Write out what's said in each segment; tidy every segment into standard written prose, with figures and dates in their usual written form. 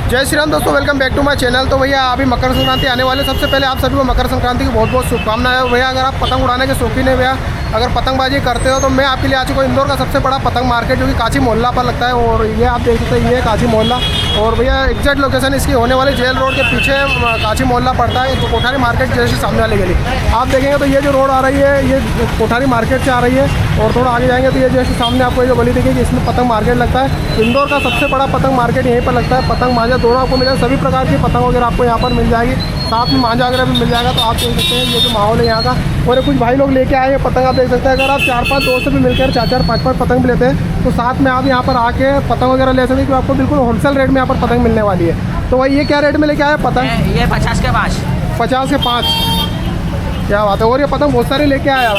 जय श्री राम दोस्तों, welcome back to my channel. तो भैया अभी मकर संक्रांति आने वाले, सबसे पहले आप सभी को मकर संक्रांति की बहुत बहुत शुभकामनाएं है। भैया अगर आप पतंग उड़ाने के शौकीन है, भैया अगर पतंगबाजी करते हो तो मैं आपके लिए आ चुका हूँ इंदौर का सबसे बड़ा पतंग मार्केट जो कि काची मोहल्ला पर लगता है। और ये आप देख सकते हैं, ये काची मोहल्ला। और भैया एग्जैक्ट लोकेशन इसकी होने वाली जेल रोड के पीछे काची मोहल्ला पड़ता है, तो कोठारी मार्केट जैसे सामने वाले गली आप देखेंगे तो ये जो रोड आ रही है ये कोठारी मार्केट से आ रही है। और थोड़ा आगे जाएंगे तो ये जैसे सामने आपको जो गली दिखेगी इसमें पतंग मार्केट लगता है। इंदौर का सबसे बड़ा पतंग मार्केट यहीं पर लगता है। पतंग मांझा दोनों आपको मिलेगा, सभी प्रकार की पतंग वगैरह आपको यहाँ पर मिल जाएगी, साथ में मांझा वगैरह भी मिल जाएगा। तो आप देख सकते हैं ये जो माहौल है यहाँ का। और कुछ भाई लोग लेके आए हैं पतंग, आप देख सकते हैं। अगर आप 4-5 दोस्त भी मिलकर 4-4, 5-5 पतंग भी लेते हैं तो साथ में आप यहाँ पर आके पतंग वगैरह ले सकते हैं, क्योंकि आपको बिल्कुल होलसेल रेट में यहाँ पर पतंग मिलने वाली है। तो भाई ये क्या रेट में लेके आए पतंग? ये 50 के 5। 50 के 5, क्या बात है। और ये पतंग बहुत सारे लेके आए आप,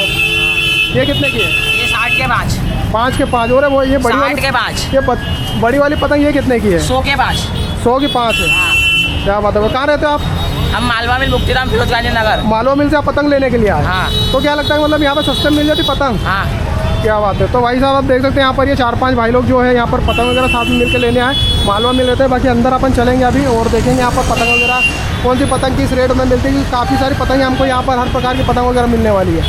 ये कितने की है? ये 60 के 5। 5 के 5। और वो ये बड़ी 60 के 5। ये बड़ी वाली पतंग ये कितने की है? 100 के 5। 100 की 5 है। क्या बात है। वो कहाँ रहते हो आप? हम मालवा मिल, मुक्तिराम, फिरोज गांधी नगर। मालवा मिल से आप पतंग लेने के लिए आए? हाँ। तो क्या लगता है मतलब यहाँ पर सस्ते में मिल जाती पतंग? हाँ। क्या बात है। तो भाई साहब आप देख सकते हैं यहाँ पर ये 4-5 भाई लोग जो है यहाँ पर पतंग वगैरह साथ में मिल के लेने आए। मालवा मिल लेते हैं। बाकी अंदर अपन चलेंगे अभी और देखेंगे यहाँ पर पतंग वगैरह कौन सी पतंग किस रेट में मिलती है, क्योंकि काफ़ी सारी पतंग हमको यहाँ पर हर प्रकार की पतंग वगैरह मिलने वाली है।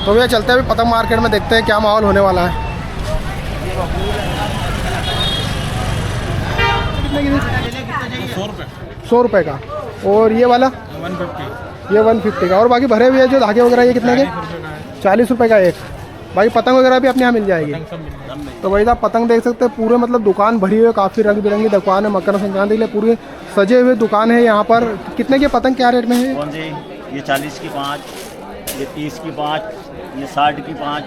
तो भैया चलते हैं अभी पतंग मार्केट में, देखते हैं क्या माहौल होने वाला है। कितने की? 100 रुपये का। और ये वाला 150। ये 150 का। और बाकी भरे हुए जो धागे वगैरह ये कितने के? 40 रुपये का एक। बाकी पतंग वगैरह भी अपने यहाँ मिल जाएगी। तो भाई साहब पतंग देख सकते हैं, पूरे मतलब दुकान भरी हुई है, काफ़ी रंग बिरंगी दुकान है। मकर संक्रांति के लिए पूरी सजे हुए दुकान है यहाँ पर। कितने की पतंग क्या रेट में है? कौन सी? ये 40 की 5, ये 30 की 5, ये 60 की 5।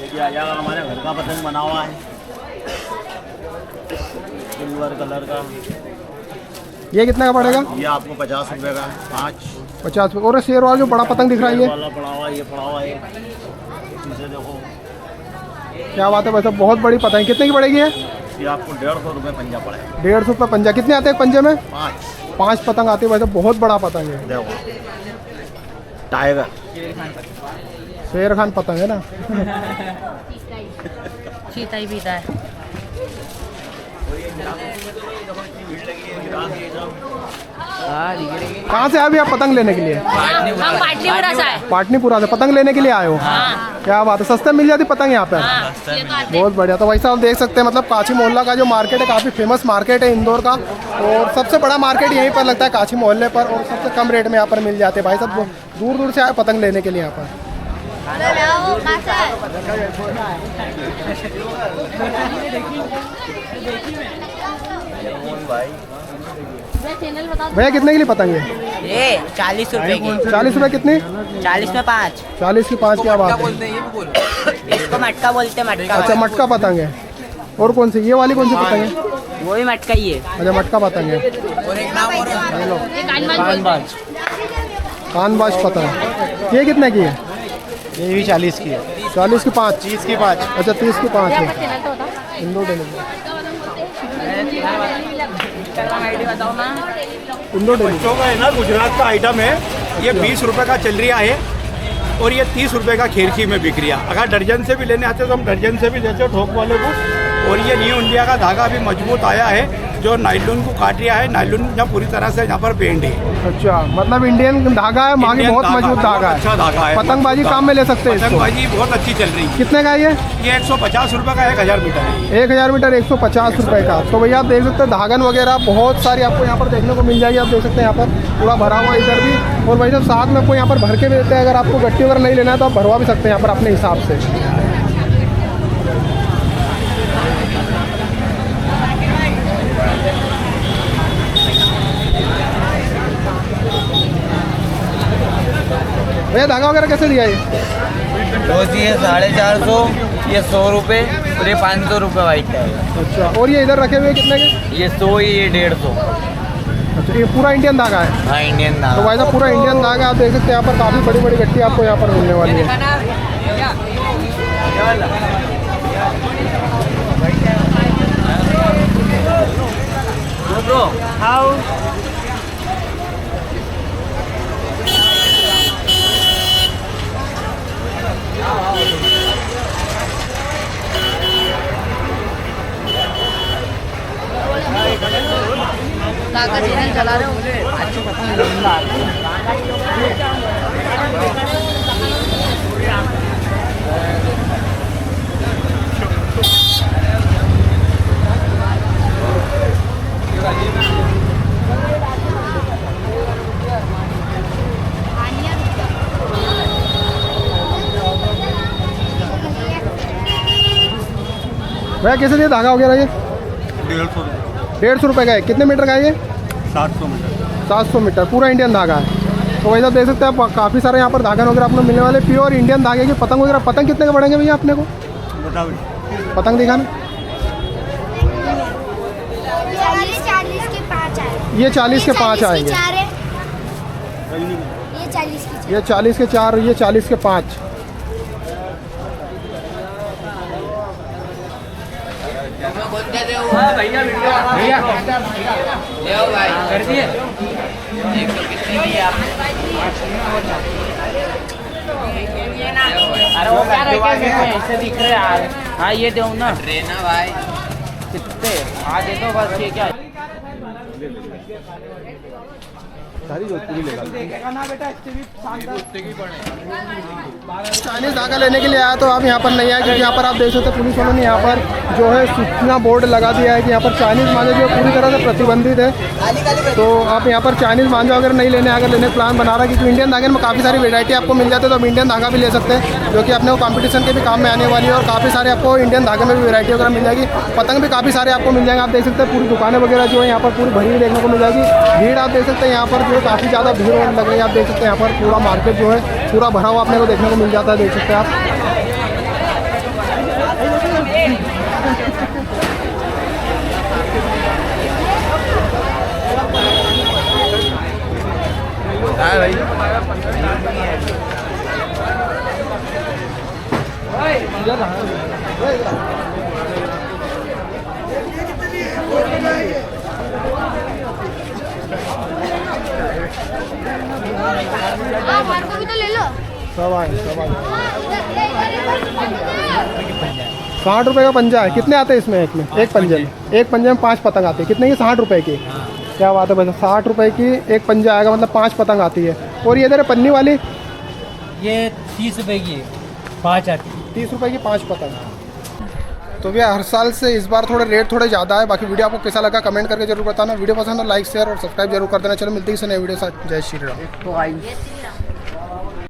ये आ जाएगा, हमारे घर का पतंग बना हुआ है सिल्वर कलर का। ये कितना का पड़ेगा? ये आपको 50 रुपये का 5। 50 रुपये। और शेर वाला जो बड़ा पतंग दिख रहा है ये वाला पड़ा हुआ है, ये पड़ा हुआ है। इसे देखो, क्या बात है भाई साहब, बहुत बड़ी पतंग। कितने की पड़ेगी ये? ये आपको 150 रुपये पंजा पड़ेगा। 150 रुपये पंजा। कितने आते हैं पंजे में? 5 5। पतंग आती है भाई साहब, बहुत बड़ा पतंग है। देखो टाइगर, शेर खान पतंग है ना। चीता ही पीता है। कहाँ से आए अभी आप पतंग लेने के लिए? हम पाटलीपुरा से आए। पाटनीपुरा से पतंग लेने के लिए आए हो? क्या बात है, सस्ते मिल जाती पतंग यहाँ पे? बहुत बढ़िया। तो भाई साहब देख सकते हैं, मतलब काची मोहल्ला का जो मार्केट है काफ़ी फेमस मार्केट है इंदौर का। और सबसे बड़ा मार्केट यहीं पर लगता है काची मोहल्ले पर, और सबसे कम रेट में यहाँ पर मिल जाते हैं। भाई साहब दूर दूर से आए पतंग लेने के लिए यहाँ पर। भैया कितने के लिए पतंग है? ये 40 रुपए की। 40 रुपये कितनी? 40 में 5। 40 की 5। क्या बात है। इसको मटका बोलते हैं, मटका। अच्छा मटका पतंग है। और कौन सी, ये वाली कौन सी पतंग है? वो भी मटका ही है। अच्छा मटका पतंग है। कानबाज पतंग ये कितने की है? ये भी 40 की है। 40 की 5। 30 की 5। अच्छा 30 की 5 है। इंदौर डेली। इंदौर डेली बच्चों का है ना, गुजरात का आइटम है ये। 20 रुपये का चल रहा है और ये 30 रुपये का खेरखी में बिक रहा। अगर दर्जन से भी लेने आते तो हम दर्जन से भी देते ठोक वाले को। और ये न्यू इंडिया का धागा भी मजबूत आया है जो नायलॉन को काट रहा है। नायलॉन यहाँ पूरी तरह से यहाँ पर पेंट है। अच्छा मतलब इंडियन धागा है, मांगे बहुत मजबूत धागा है। अच्छा धागा है। पतंगबाजी काम में ले सकते हैं इसको। पतंगबाजी बहुत अच्छी चल रही है। कितने का है ये 150 रुपये का 1000 मीटर है। 1000 मीटर 150 रुपये का। तो भैया आप देख सकते हैं धागन वगैरह बहुत सारी आपको यहाँ पर देखने को मिल जाएगी। आप देख सकते हैं यहाँ पर पूरा भरा हुआ इधर भी। और भाई साहब साथ में आपको यहाँ पर भर के भी देते हैं। अगर आपको गट्टी वगैरह नहीं लेना है तो आप भरवा भी सकते हैं यहाँ पर अपने हिसाब से। भैया धागा वगैरह कैसे दिया ये? रोज ये 450, ये 100 रुपये और ये 500 रुपये वाइट का है। अच्छा और ये इधर रखे हुए कितने के? ये 100, ये 150। अच्छा ये पूरा इंडियन धागा है? हाँ इंडियन ना। तो भाई साहब पूरा इंडियन धागा आप देख सकते हैं। यहाँ पर काफ़ी बड़ी बड़ी गट्टी आपको यहाँ पर मिलने वाली है। का चैनल चला रहे हो? भैया कैसे दिए धागा वगैरह ये? 150 रुपये का है। कितने मीटर का है ये? 700 मीटर। 700 मीटर पूरा इंडियन धागा है। तो वैसा देख सकते हैं आप, काफ़ी सारे यहाँ पर धागा वगैरह आपको मिलने वाले प्योर इंडियन धागे की पतंग वगैरह। पतंग कितने के पड़ेंगे भैया अपने को? पतंग दिखाना। 40 के 5 आए। ये 40 के 5 आएंगे। ये 40 की ये 40 के 4, ये 40 के 5। अरे वो क्या रखे ऐसे दिख रहे यार। हाँ ये दो ना ट्रेना भाई कितने आ दे दो बस। ये क्या चाइनीज़ धागा लेने के लिए आया तो आप यहाँ पर नहीं आए, क्योंकि यहाँ पर आप देख सकते हैं पुलिस वालों ने यहाँ पर जो है सूचना बोर्ड लगा दिया है कि यहाँ पर चाइनीज़ मांझा जो पूरी तरह से प्रतिबंधित है। तो आप यहाँ पर चाइनीज़ मांझा अगर नहीं लेने, अगर लेने का प्लान बना रहा है, क्योंकि इंडियन धागे में काफ़ी सारी वेरायटी आपको मिल जाती है। तो आप इंडियन धागा भी ले सकते हैं, जो कि अपने को कॉम्पिटिशन के भी काम में आने वाली है। और काफ़ी सारे आपको इंडियन धागे में भी वेरायटी वगैरह मिल जाएगी। पतंग भी काफ़ी सारे आपको मिल जाएंगे। आप देख सकते हैं पूरी दुकानें वगैरह जो है यहाँ पर पूरी भरी हुई देखने को मिल जाएगी। भीड़ आप देख सकते हैं यहाँ पर जो काफ़ी ज़्यादा भीड़ लग रही है। आप देख सकते हैं यहाँ पर पूरा मार्केट जो है पूरा भरा हुआ अपने को देखने को मिल जाता है। देख सकते हैं आप। हमारे को भी तो ले लो। सब आए 60 रुपये का पंजा है। कितने आते हैं इसमें? एक पंजे में, एक पंजे में 5 पतंग आती है। कितने की? 60 रुपये की। क्या बात है भैया, 60 रुपये की एक पंजा आएगा, मतलब 5 पतंग आती है। और ये इधर पन्नी वाली ये 30 रुपए की 5 आती है। 30 रुपये की 5 पतंग। तो भैया हर साल से इस बार थोड़े रेट थोड़े ज़्यादा है। बाकी वीडियो आपको कैसा लगा कमेंट करके जरूर बताना। वीडियो पसंद है लाइक शेयर और सब्सक्राइब जरूर कर देना। चलो मिलते हैं इस नए वीडियो के साथ। जय श्री राम।